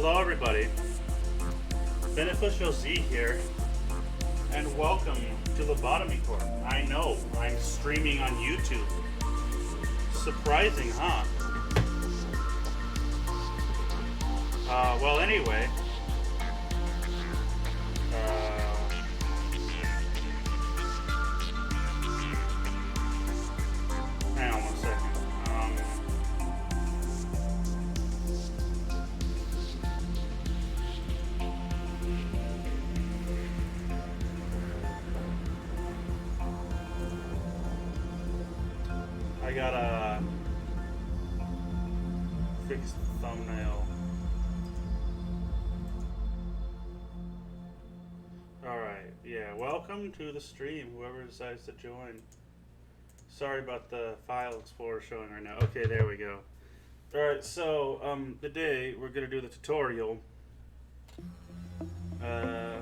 Hello everybody, Beneficial Z here, and welcome to Lobotomy Corp. I know, I'm streaming on YouTube. Surprising, huh? Well anyway, hang on one second. I got a fixed thumbnail. Alright, yeah, welcome to the stream, whoever decides to join. Sorry about the file explorer showing right now. Okay, there we go. Alright, so, today we're gonna do the tutorial. I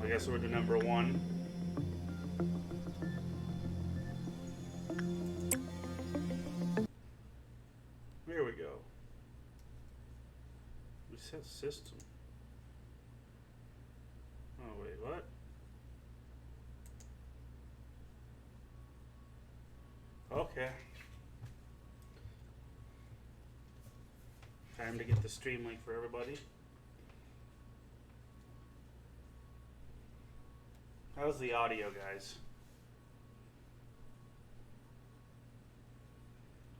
guess we're to number 1. Here we go. Reset system. Oh wait, what? Okay. Time to get the stream link for everybody. How's the audio, guys?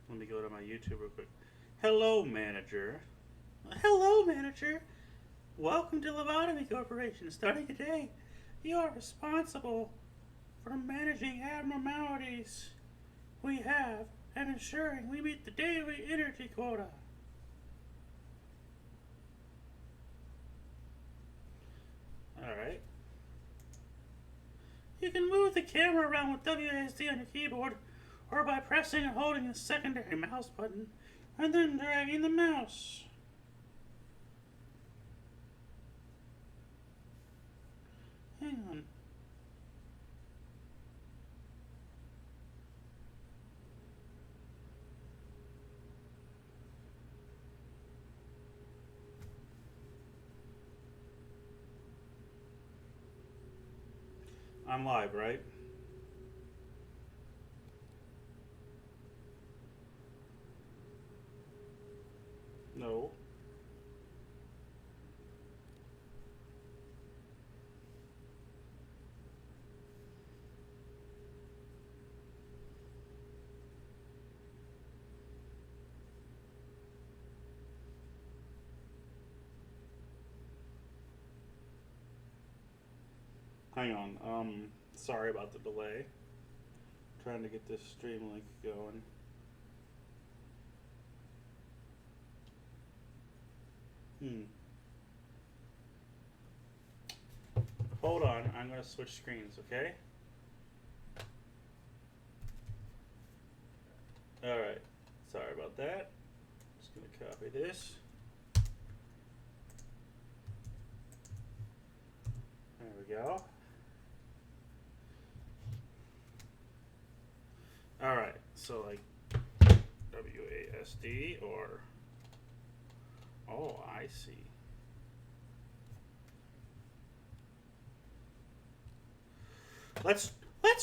Let me go to my YouTube real quick. Hello, manager. Hello, manager. Welcome to Lobotomy Corporation. Starting today, you are responsible for managing abnormalities we have and ensuring we meet the daily energy quota. Alright. You can move the camera around with WASD on your keyboard or by pressing and holding the secondary mouse button and then dragging the mouse. Hang on. I'm live, right? No. Hang on, sorry about the delay. Trying to get this stream link going. Hold on, I'm gonna switch screens, okay? Alright, sorry about that. Just gonna copy this. There we go. Alright, so like WASD or, oh, I see. Let's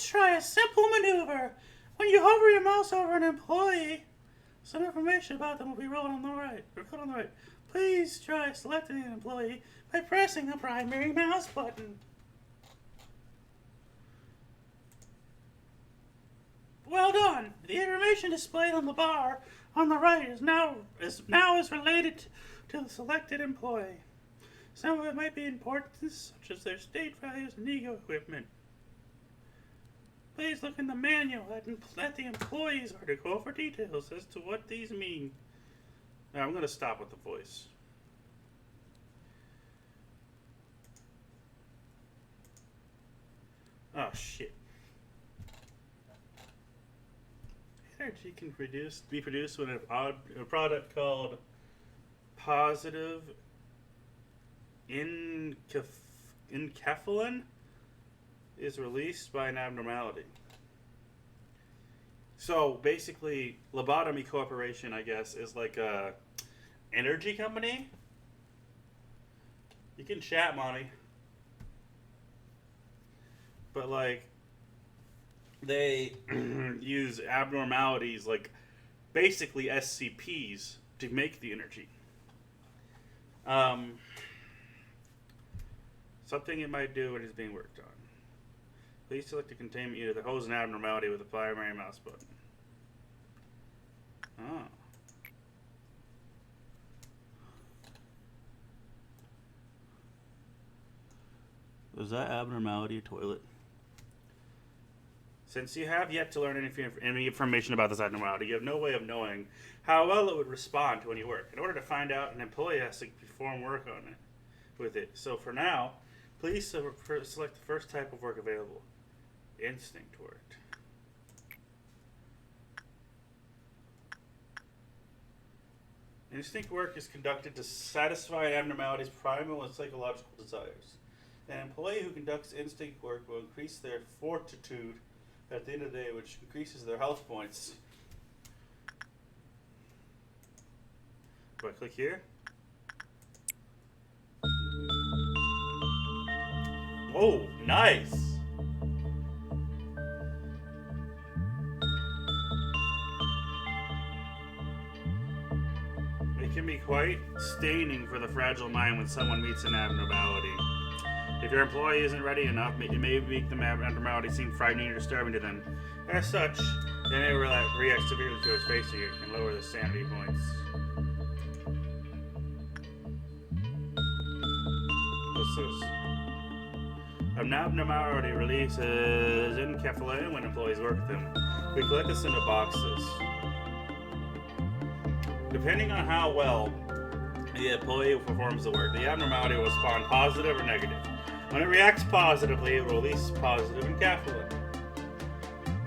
try a simple maneuver. When you hover your mouse over an employee, some information about them will be rolled on the right. Please try selecting an employee by pressing the primary mouse button. Well done. The information displayed on the bar on the right is now related to the selected employee. Some of it might be important, such as their state values and ego equipment. Please look in the manual at the employees article for details as to what these mean. Now I'm going to stop with the voice. Oh shit. Energy can be produced when a product called positive enkephalin is released by an abnormality. So basically, Lobotomy Corporation, I guess, is like a energy company. You can chat, Monty. But like, they use abnormalities, like basically SCPs, to make the energy. Something it might do when it's being worked on. Please select the containment unit that holds an abnormality with the primary mouse button. Oh. Was that abnormality a toilet? Since you have yet to learn any information about this abnormality, you have no way of knowing how well it would respond to any work. In order to find out, an employee has to perform work on it with it. So for now, please select the first type of work available. Instinct work. Instinct work is conducted to satisfy an abnormality's primal and psychological desires. An employee who conducts instinct work will increase their fortitude at the end of the day, which increases their health points. Do I click here? Oh, nice! It can be quite staining for the fragile mind when someone meets an abnormality. If your employee isn't ready enough, it may make the abnormality seem frightening or disturbing to them. As such, they may react severely to its facing it and lower the sanity points. What's this? An abnormality releases enkephalin when employees work with them. We collect this into boxes. Depending on how well the employee performs the work, the abnormality will respond positive or negative. When it reacts positively, it will release positive enkephalin,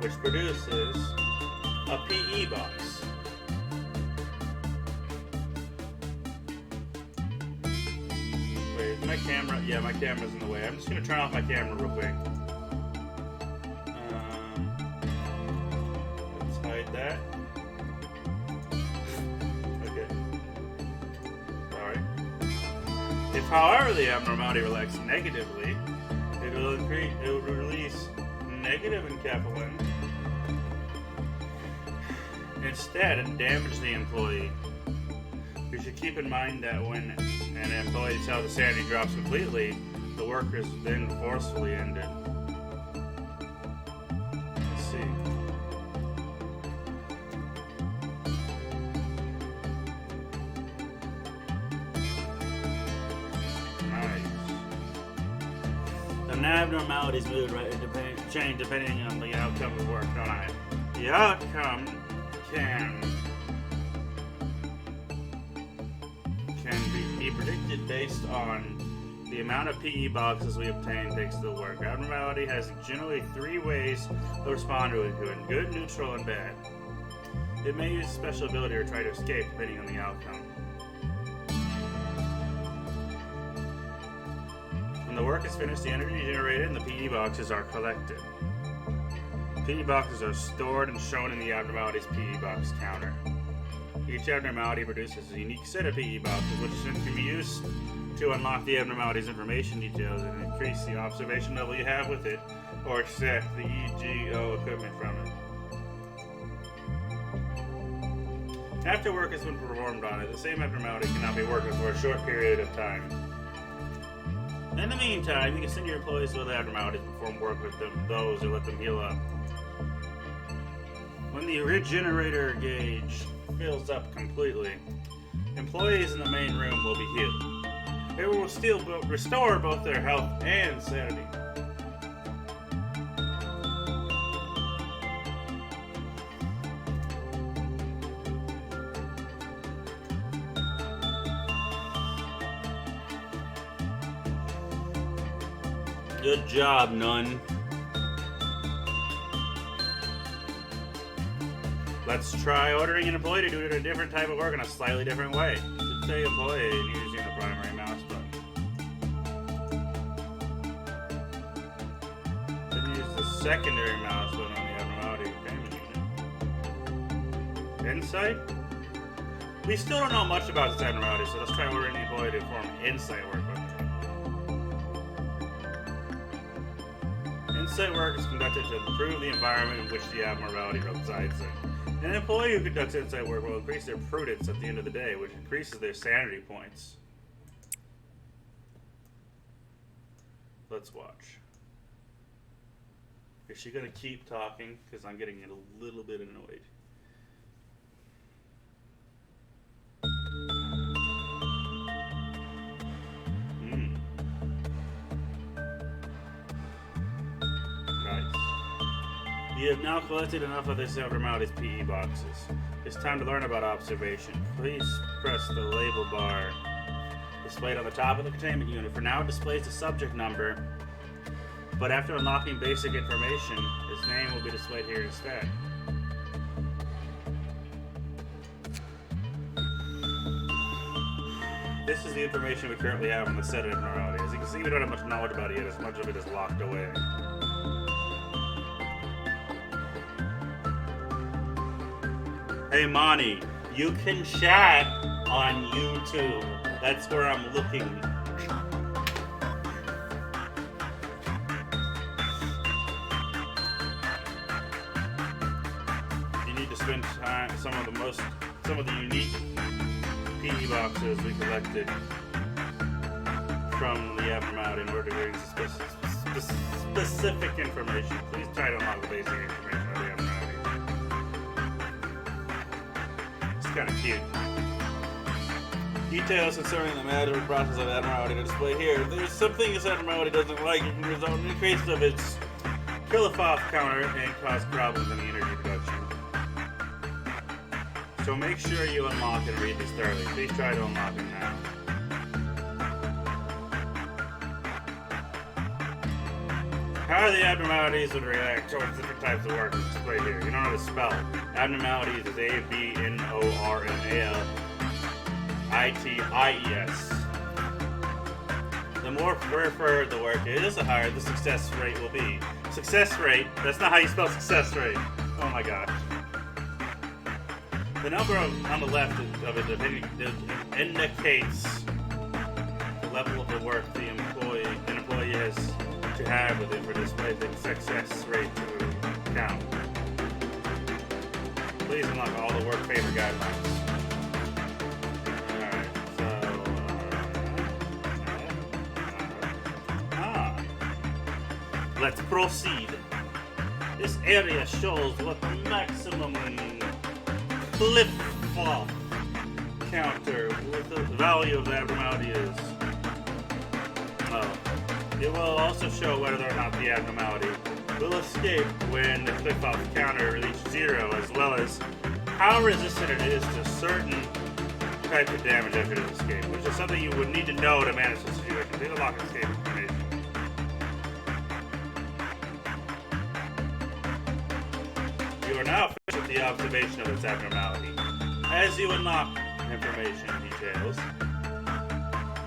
which produces a PE box. Wait, is my camera? Yeah, my camera's in the way. I'm just going to turn off my camera real quick. Let's hide that. If, however, the abnormality reacts negatively, it will release negative enkephalin instead and damage the employee. You should keep in mind that when an employee tells the sanity drops completely, the work has been forcefully ended. Let's see. An abnormality's mood change depending on the outcome of work on it. The outcome can be predicted based on the amount of PE boxes we obtain thanks to the work. Abnormality has generally 3 ways to respond to it: good, neutral, and bad. It may use a special ability or try to escape depending on the outcome. When the work is finished, the energy generated and the PE boxes are collected. PE boxes are stored and shown in the abnormality's PE box counter. Each abnormality produces a unique set of PE boxes, which can be used to unlock the abnormality's information details and increase the observation level you have with it, or extract the EGO equipment from it. After work has been performed on it, the same abnormality cannot be worked with for a short period of time. In the meantime, you can send your employees to other abnormalities to perform work with those or let them heal up. When the regenerator gauge fills up completely, employees in the main room will be healed. It will still restore both their health and sanity. Good job, Nun. Let's try ordering an employee to do a different type of work in a slightly different way. Should say employee using the primary mouse button. Then use the secondary mouse button on the abnormality payment unit. Insight? We still don't know much about this abnormality, so let's try ordering the employee to perform insight work with it. Insight work is conducted to improve the environment in which the abnormality resides in. An employee who conducts insight work will increase their prudence at the end of the day, which increases their sanity points. Let's watch. Is she going to keep talking? Because I'm getting a little bit annoyed. Nice. You have now collected enough of this abnormality's PE boxes. It's time to learn about observation. Please press the label bar displayed on the top of the containment unit. For now, it displays the subject number, but after unlocking basic information, his name will be displayed here instead. This is the information we currently have on the set of abnormality. As you can see, we don't have much knowledge about it yet, as much of it is locked away. Hey Monty, you can chat on YouTube. That's where I'm looking. You need to spend time. Some of the unique PE boxes we collected from the abnormality in order to bring specific information. Please try to unlock the basic information of the abnormality. It's kind of cute. Details concerning the matter and process of abnormality are displayed here. If there's something this abnormality doesn't like, it can result in an increase of its FLOPHAWK counter and cause problems in the energy production. So make sure you unlock and read these thoroughly. Please try to unlock them now. How the abnormalities would react towards different types of work is displayed here. You don't know how to spell. Abnormalities is ABNORMALITIES. The more preferred the work is, the higher the success rate will be. Success rate? That's not how you spell success rate. Oh my gosh. The number on the left of it indicates the level of the work an employee has to have with it for displaying the success rate to count. Please unlock all the work favor guidelines. Alright, so let's proceed. This area shows what the maximum flip-flop counter with the value of the abnormality is. It will also show whether or not the abnormality will escape when the flip-flop counter reaches 0, as well as how resistant it is to certain types of damage after it escapes, which is something you would need to know to manage the situation. Please unlock escape information. You are now finished with the observation of its abnormality. As you unlock information details,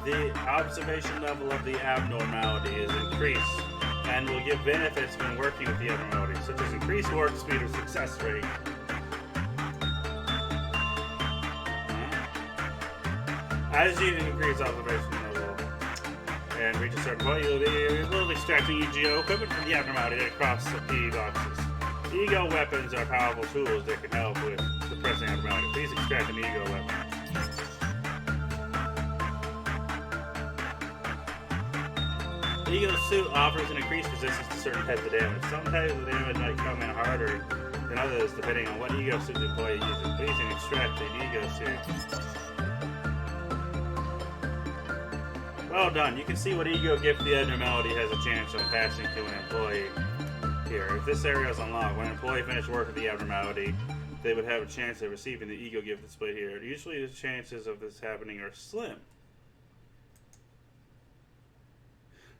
the observation level of the abnormality is increased and will give benefits when working with the abnormality, such as increased work speed or success rate. As you increase observation level and reach a certain point, you will be able to extract EGO equipment from the abnormality that cross the PE boxes. Ego weapons are powerful tools that can help with suppressing abnormality. Please extract an ego weapon. The ego suit offers an increased resistance to certain types of damage. Some types of damage might come in harder than others depending on what ego suit the employee uses. Please extract the ego suit. Well done. You can see what ego gift the abnormality has a chance of passing to an employee here. If this area is unlocked, when an employee finished work with the abnormality, they would have a chance of receiving the ego gift displayed here. Usually the chances of this happening are slim.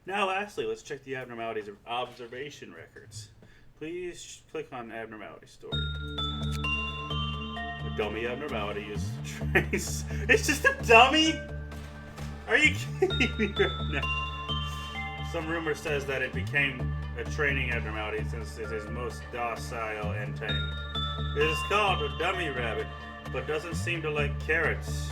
Now lastly, let's check the abnormalities of observation records. Please click on abnormality story. A dummy abnormality is trace. It's just a dummy? Are you kidding me right now? Some rumor says that it became a training abnormality since it is most docile and tame. It is called a dummy rabbit, but doesn't seem to like carrots.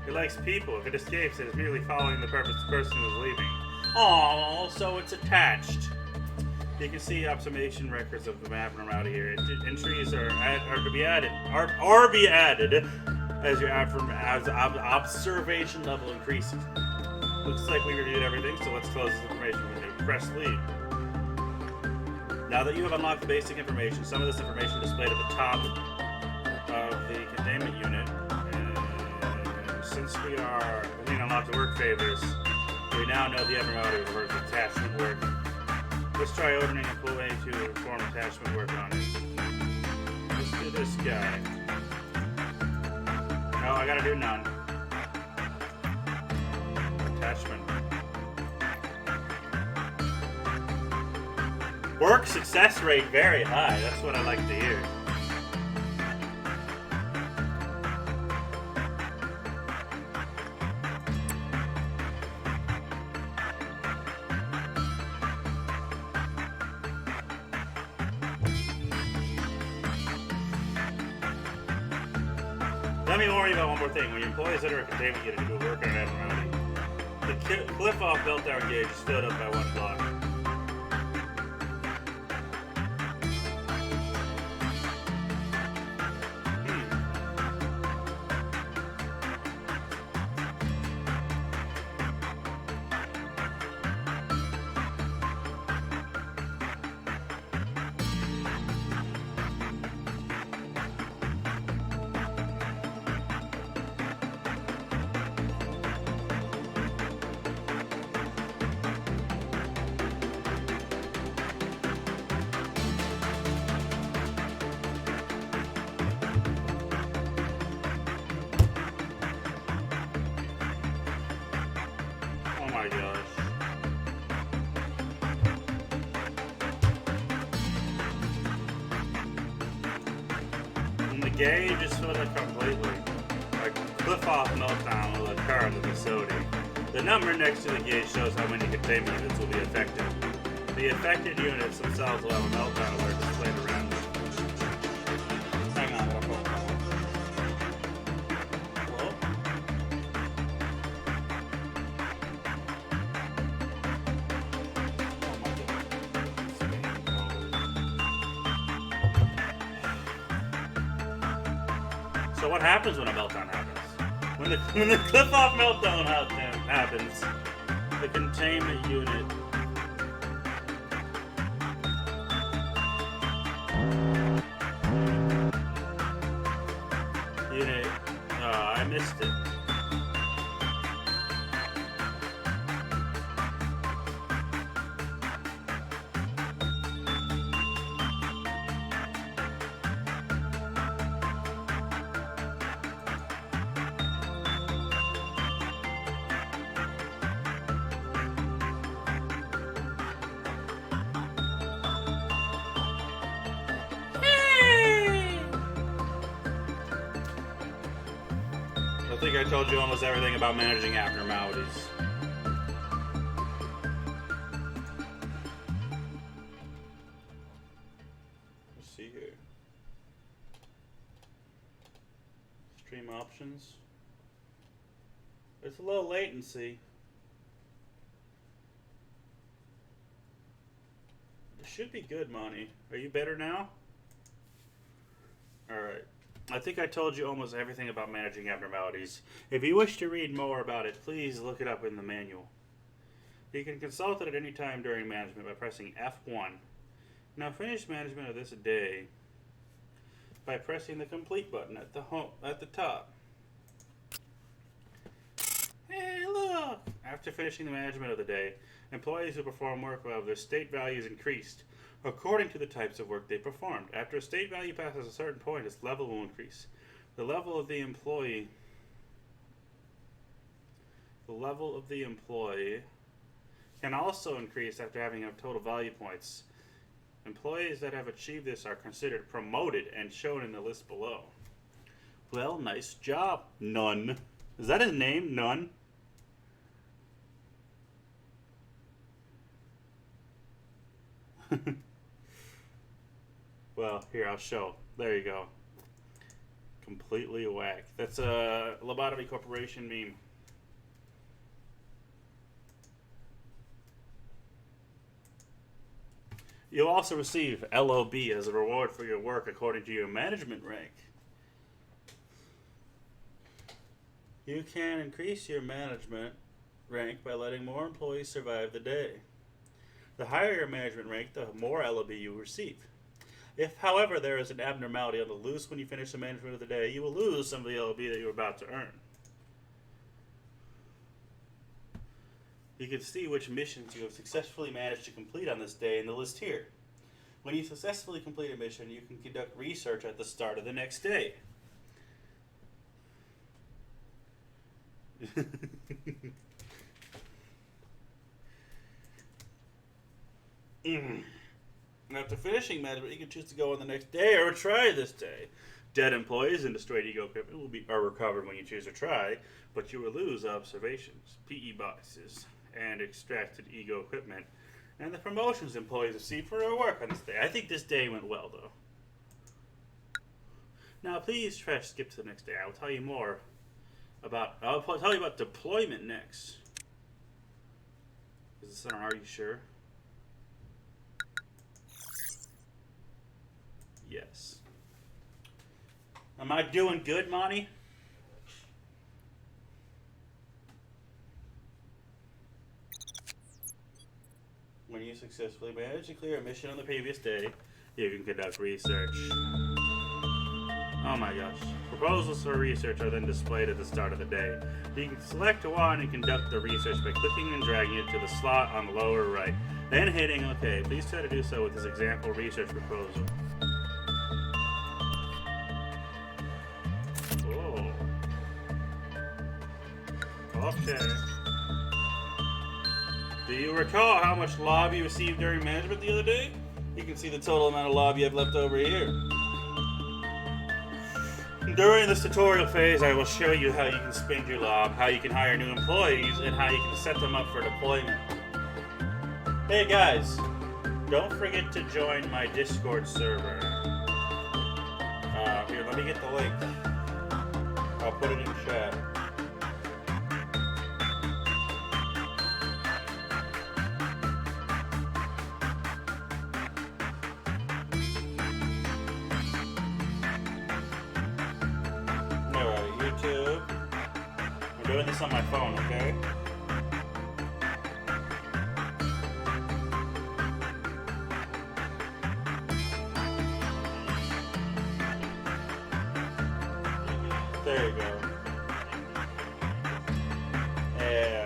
It likes people. If it escapes, it is merely following the purpose the person is leaving. Oh, so it's attached. You can see observation records of the map around here. Entries are to be added. Are be added as your observation level increases. Looks like we reviewed everything, so let's close this information window. Press leave. Now that you have unlocked the basic information, some of this information displayed at the top of the containment unit. And since we are unlocked the work favors, we now know the abnormality of the work attachment work. Let's try ordering a employee to perform attachment work on it. Let's do this guy. No, I gotta do none. Attachment. Work success rate very high. That's what I like to hear. Let me warn you about one more thing. When your employees enter a containment unit to do work on an abnormality, the cliff-off meltdown gauge is filled up by 1 block. Oh my gosh. When the gauge is filled up completely, a cliff-off meltdown will occur in the facility. The number next to the gauge shows how many containment units will be affected. The affected units themselves will have a meltdown alert displayed around them. Hang on, I'll pull it. Hello? So what happens when a meltdown happens? When the cliff-off meltdown happens, the containment unit I missed it. I think I told you almost everything about managing abnormalities. Let's see here. Stream options. It's a low latency. It should be good, Monty. Are you better now? Alright. I think I told you almost everything about managing abnormalities. If you wish to read more about it, please look it up in the manual. You can consult it at any time during management by pressing F1. Now finish management of this day by pressing the complete button at the top. Hey, look! After finishing the management of the day, employees who perform work will have their state values increased according to the types of work they performed. After a state value passes a certain point, its level will increase. The level of the employee can also increase after having enough total value points. Employees that have achieved this are considered promoted and shown in the list below. Well, nice job, None. Is that his name, None? Well, here, I'll show. There you go. Completely whack. That's a Lobotomy Corporation meme. You'll also receive LOB as a reward for your work according to your management rank. You can increase your management rank by letting more employees survive the day. The higher your management rank, the more LOB you receive. If, however, there is an abnormality on the loose when you finish the management of the day, you will lose some of the LOB that you're about to earn. You can see which missions you have successfully managed to complete on this day in the list here. When you successfully complete a mission, you can conduct research at the start of the next day. After finishing management, you can choose to go on the next day or try this day. Dead employees and destroyed ego equipment are recovered when you choose to try, but you will lose observations, PE boxes, and extracted ego equipment, and the promotions employees receive for their work on this day. I think this day went well, though. Now, please try to skip to the next day. I will tell you more about. I'll tell you about deployment next. Is this on? Are you sure? Yes. Am I doing good, Monty? When you successfully manage to clear a mission on the previous day, you can conduct research. Oh my gosh. Proposals for research are then displayed at the start of the day. You can select one and conduct the research by clicking and dragging it to the slot on the lower right, then hitting OK. Please try to do so with this example research proposal. Oh. Okay. Do you recall how much lob you received during management the other day? You can see the total amount of lob you have left over here. During this tutorial phase, I will show you how you can spend your lob, how you can hire new employees, and how you can set them up for deployment. Hey guys, don't forget to join my Discord server. Here, let me get the link. I'll put it in chat. I'm doing this on my phone, okay? There you go. Yeah.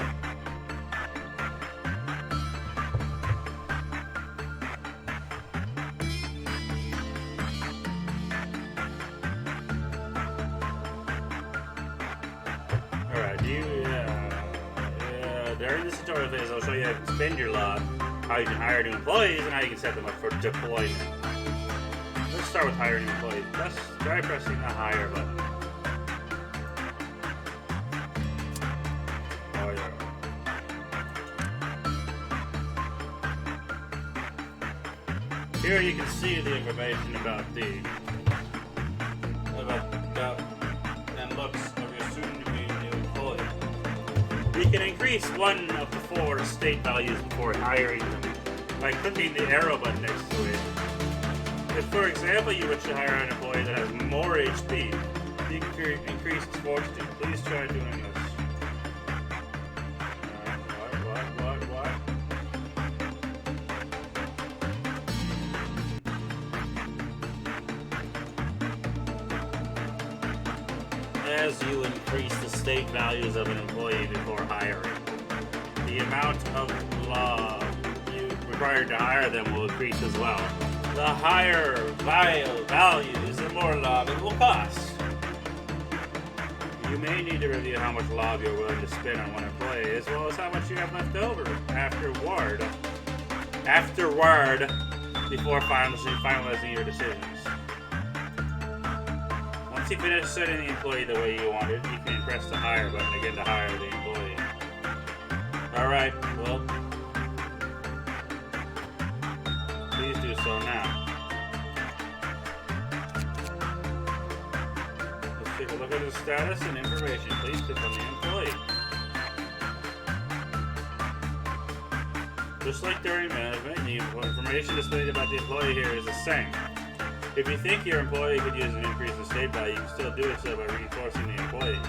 During this tutorial phase, I'll show you how you can spend your lob, how you can hire new employees, and how you can set them up for deployment. Let's start with hiring employees. Try pressing the hire button. Oh yeah. Here you can see the information about and looks of your soon-to-be new employee. You can increase one of the 4 state values before hiring them by clicking the arrow button next to it. If, for example, you wish to hire an employee that has more HP, you can increase its fortitude. Please try doing this. What? As you increase the state values of an employee before hiring, the amount of lob you required to hire them will increase as well. The higher values, the more lob it will cost. You may need to review how much lob you're willing to spend on one employee, as well as how much you have left over afterward, before finalizing your decisions. Once you finish setting the employee the way you want it, you can press the hire button again to hire the employee. Alright, well, please do so now. Take a look at the status and information. Please click on the employee. Just like during management, the information displayed about the employee here is the same. If you think your employee could use an increase in state value, you can still do it so by reinforcing the employee.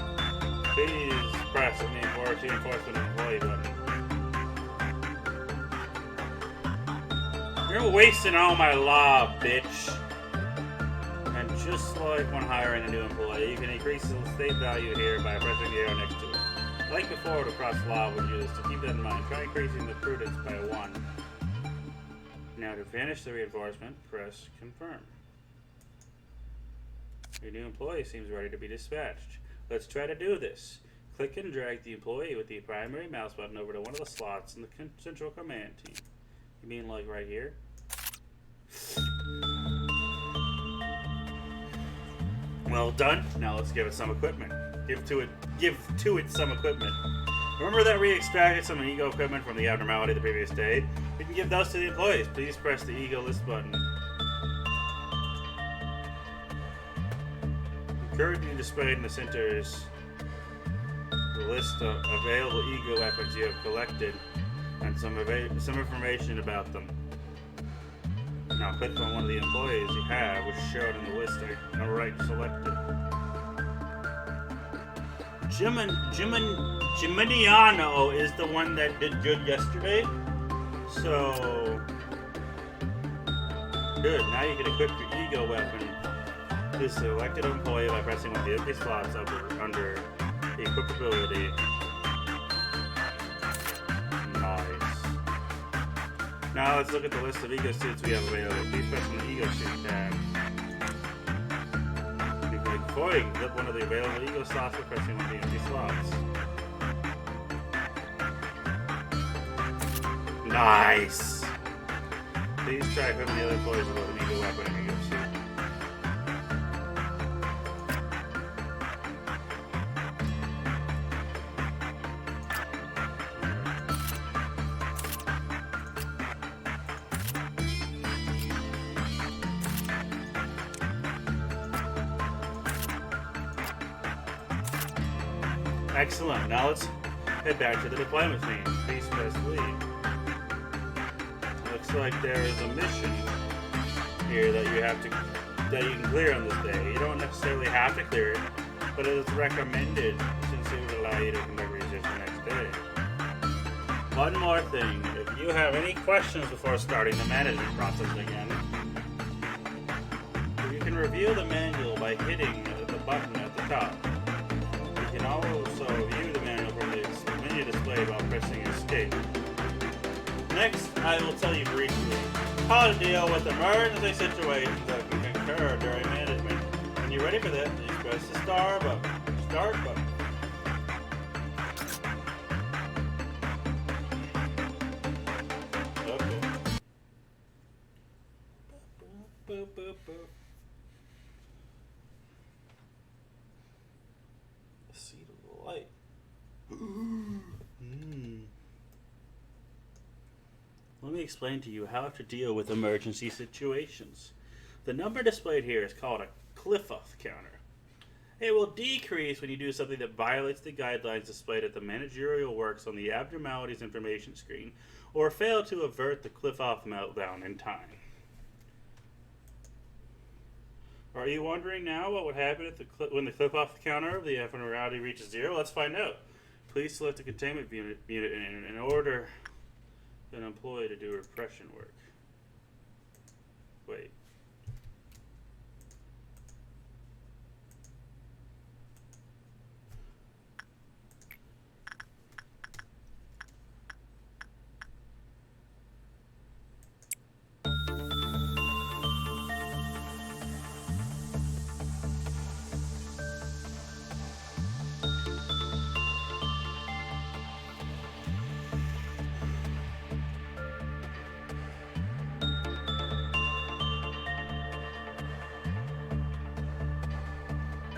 Please press the reinforcement employee button. You're wasting all my law, bitch. And just like when hiring a new employee, you can increase the state value here by pressing the arrow next to it. Like before, to cross law would use to keep that in mind. Try increasing the prudence by 1. Now to finish the reinforcement, press confirm. Your new employee seems ready to be dispatched. Let's try to do this. Click and drag the employee with the primary mouse button over to one of the slots in the central command team. You mean like right here? Well done. Now let's give it some equipment. Give to it some equipment. Remember that we extracted some ego equipment from the abnormality the previous day? We can give those to the employees. Please press the ego list button. Currently displayed in the center is the list of available ego weapons you have collected and some information about them. Now click on one of the employees you have, which is shown in the list on the right selected. Geminiano is the one that did good yesterday. So good. Now you can equip your ego weapon to selected employee by pressing one of the empty slots under equipability. Nice. Now let's look at the list of ego suits we have available. Please press on the ego suit tab. Before you can click one of the available ego slots by pressing one of the empty slots. Nice! Please try equipping the other employees with an ego weapon and ego suit. Excellent. Now let's head back to the deployment scene. Please press leave. Looks like there is a mission here that you can clear on this day. You don't necessarily have to clear it, but it is recommended since it would allow you to conduct research the next day. One more thing. If you have any questions before starting the management process again, you can review the manual by hitting the button at the top. You can also view the manual from the menu display while pressing escape. Next, I will tell you briefly how to deal with emergency situations that can occur during management. When you're ready for that, please press the start button. Okay. Boop, boop, boop. Seat of the light. Let me explain to you how to deal with emergency situations. The number displayed here is called a Cliff-off counter. It will decrease when you do something that violates the guidelines displayed at the managerial works on the abnormalities information screen, or fail to avert the Cliff-off meltdown in time. Are you wondering now what would happen if when the Cliff-off counter of the abnormality reaches 0? Let's find out. Please select the containment unit in order an employee to do repression work. Wait.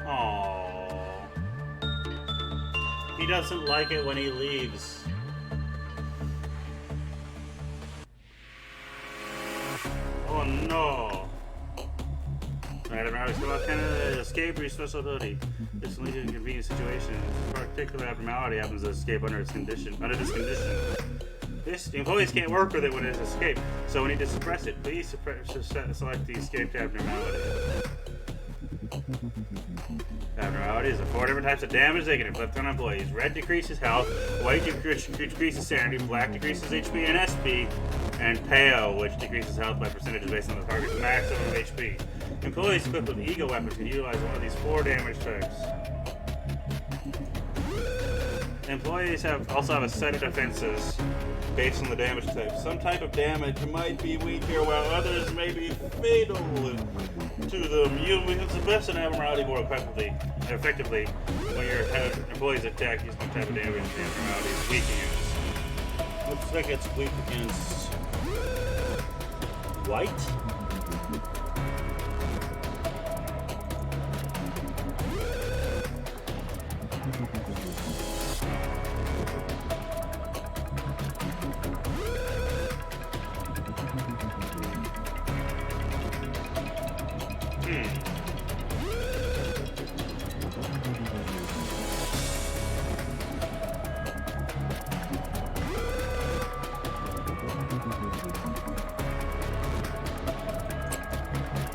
Aww. He doesn't like it when he leaves. Oh no. When abnormalities come up, kind of escape or your special ability. This will lead to an inconvenient situation. If a particular abnormality happens to escape under this condition. The employees can't work with it when it is escaped, so we need to suppress it. Please select the escaped abnormality. Abnormalities are 4 different types of damage they can inflict on employees. Red decreases health, white decreases sanity, black decreases HP and SP, and pale, which decreases health by percentages based on the target's maximum HP. Employees equipped with Eagle weapons can utilize one of these 4 damage types. Employees also have a set of defenses based on the damage type. Some type of damage might be weaker, while others may be fatal to them. You can suppress an abnormality more effectively when your employees attack using some type of damage the abnormality is weak against. Looks like it's weak against white.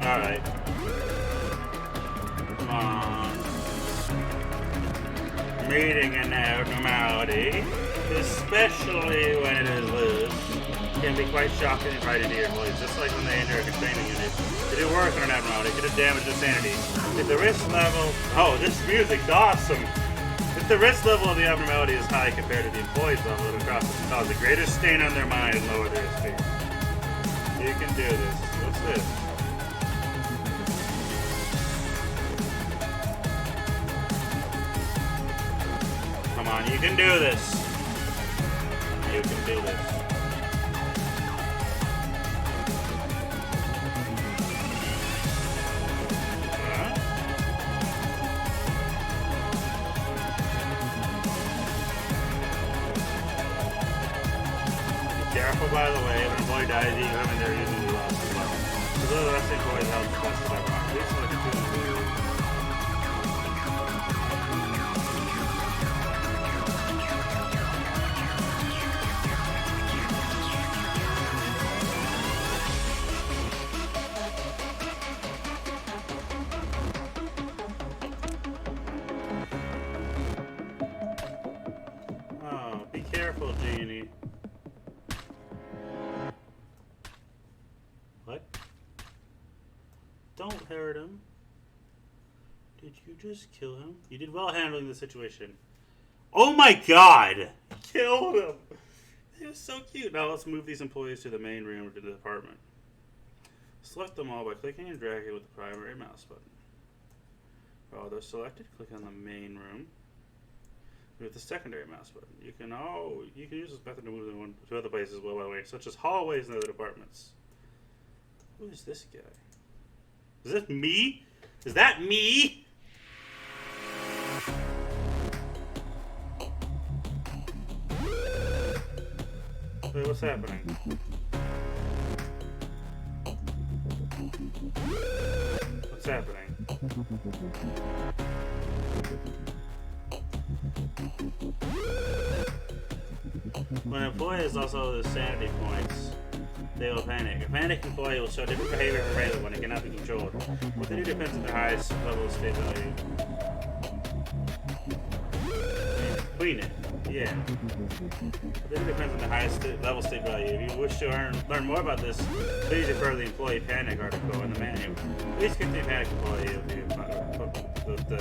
Alright. Come on. Meeting an abnormality, especially when it is loose, can be quite shocking and frightening to your employees. Just like when they enter a containment unit. To do work on an abnormality, could have damaged their sanity. If the risk level... Oh, this music's awesome! If the risk level of the abnormality is high compared to the employee's level, it will cause the greatest stain on their mind and lower their SP. You can do this. What's this? Come on, you can do this. You can do this. Careful, by the way, if an employee dies, even when they're using the loss of the weapon. So those are the rest of the employees' health plus the weapon. Please select the Oh, be careful, Genie. What? Don't hurt him. Did you just kill him? You did well handling the situation. Oh my god! Killed him! He was so cute. Now let's move these employees to the main room or to the apartment. Select them all by clicking and dragging with the primary mouse button. While they're selected, click on the main room with the secondary mouse button. You can use this method to move them to other places as well, by the way, such as hallways and other departments. Who is this guy? Is this me? Is that me? Wait, what's happening? What's happening? When an employee is also the sanity points, they will panic. A panicked employee will show different behavior from regular when it cannot be controlled. What they do depends on their highest level of state value. Clean it. Yeah. What they do depends on the highest level state value. If you wish to learn more about this, please refer to the employee panic article in the manual. Please click the panic employee with the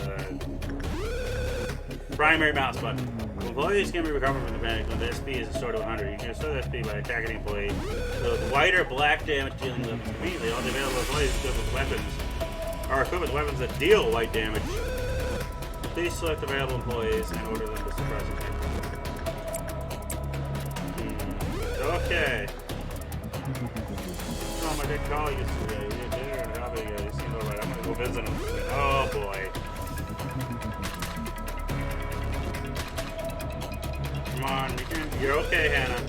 primary mouse button. Employees can be recovered from the panic when the SP is restored to 100. You can restore the SP by attacking the employee with white or black damage dealing weapons. Immediately, all the available employees equipped with weapons are equipped with weapons that deal white damage. Please select available employees and order them to suppress attack. Okay. Oh, my good colleague is today. We did dinner and coffee together. You seem alright. I'm gonna go visit him. Oh boy. Come on, you're okay, Hannah.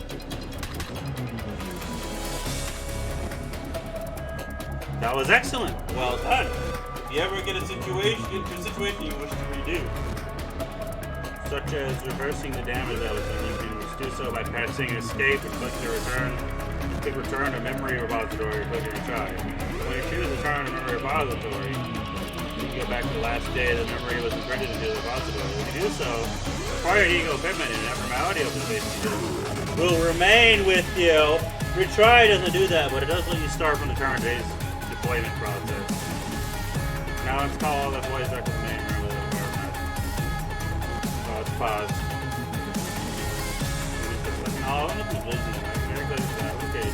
That was excellent. Well done. If you ever get into a situation you wish to redo, such as reversing the damage that was done, you can do so by pressing escape and click to return. Click return to memory repository or click to retry. When you choose return to memory repository, you can go back to the last day the memory was imprinted into the repository. When you do so, prior ego equipment and abnormality of the base will remain with you. Retry doesn't do that, but it does let you start from the current day's deployment process. Now let's call all the employees back to the main room with the environment. Let's pause. Oh, this is busy. Very close to that. Okay,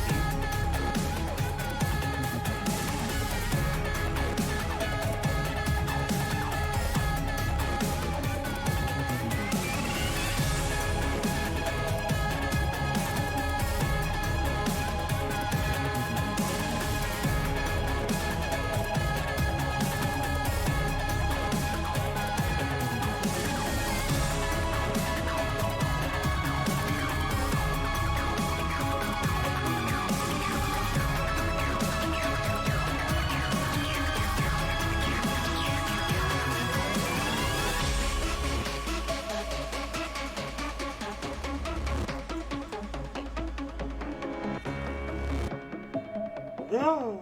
no!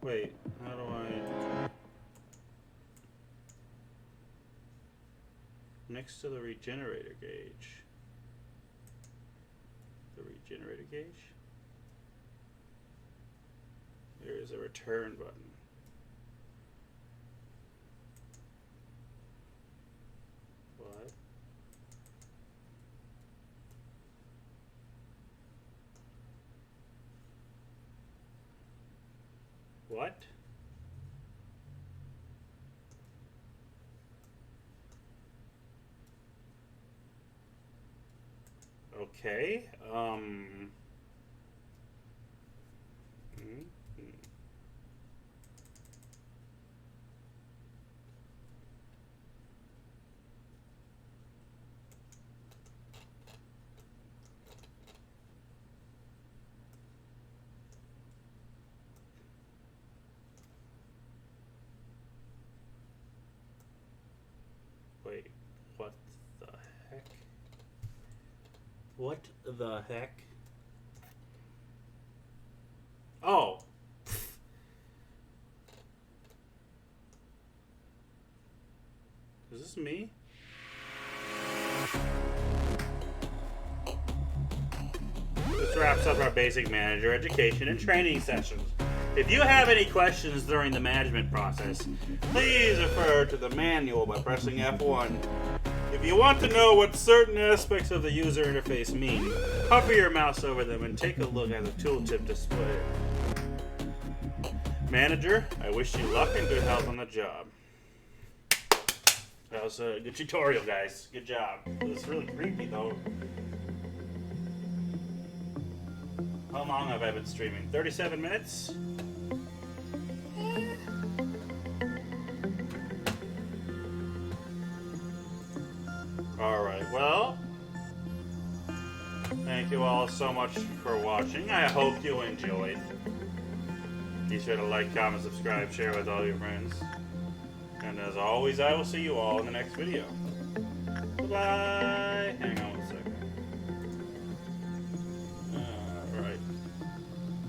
Wait, how do I... Next to the regenerator gauge. The regenerator gauge? There is a return button. What? What? Okay. Wait, what the heck? What the heck? Oh! Is this me? This wraps up our basic manager education and training sessions. If you have any questions during the management process, please refer to the manual by pressing F1. If you want to know what certain aspects of the user interface mean, hover your mouse over them and take a look at the tooltip display. Manager, I wish you luck and good health on the job. That was a good tutorial, guys. Good job. It was really creepy, though. How long have I been streaming? 37 minutes? Alright, well, thank you all so much for watching. I hope you enjoyed. Be sure to like, comment, subscribe, share with all your friends. And as always, I will see you all in the next video. Bye-bye. Hang on.